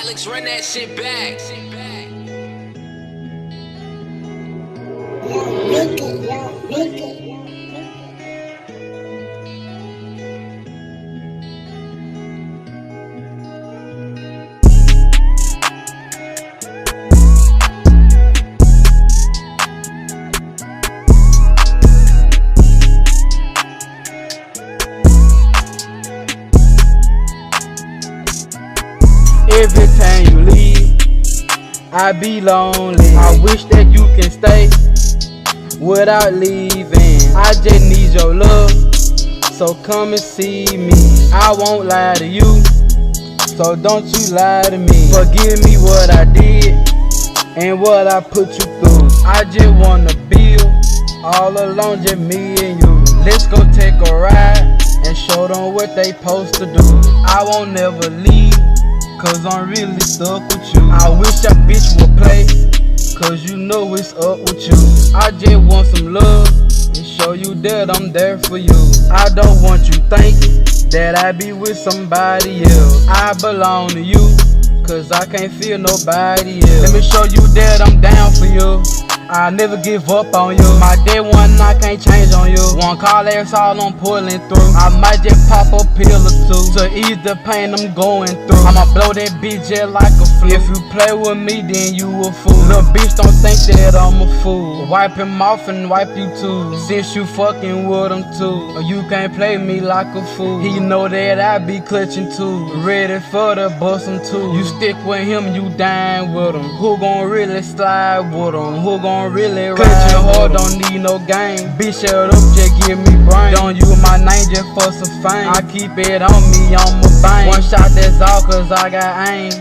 Alex, run that shit back. Every time you leave, I be lonely. I wish that you can stay without leaving. I just need your love, so come and see me. I won't lie to you, so don't you lie to me. Forgive me what I did and what I put you through. I just wanna build all alone, just me and you. Let's go take a ride and show them what they supposed to do. I won't never leave, cause I'm really stuck with you. I wish that bitch would play, cause you know it's up with you. I just want some love and show you that I'm there for you. I don't want you thinking that I be with somebody else. I belong to you, cause I can't feel nobody else. Let me show you that I'm down for you. I never give up on you. My day one, I can't change on you. One call, that's all I'm pulling through. I might just pop a pill or two to ease the pain I'm going through. I'ma blow that bitch just like a flu. If you play with me, then you a fool. Little bitch, don't think that I'm a fool. Wipe him off and wipe you too, since you fucking with him too. You can't play me like a fool. He know that I be clutching too, ready for the bust him too. You stick with him, you dying with him. Who gon' really slide with him? Who gon' really ride? Clutch your heart, don't need no game. Bitch, shut up, just give me brain. Don't use my name just for some fame. I keep it on me, on my bang. One shot, that's all, cause I got aim.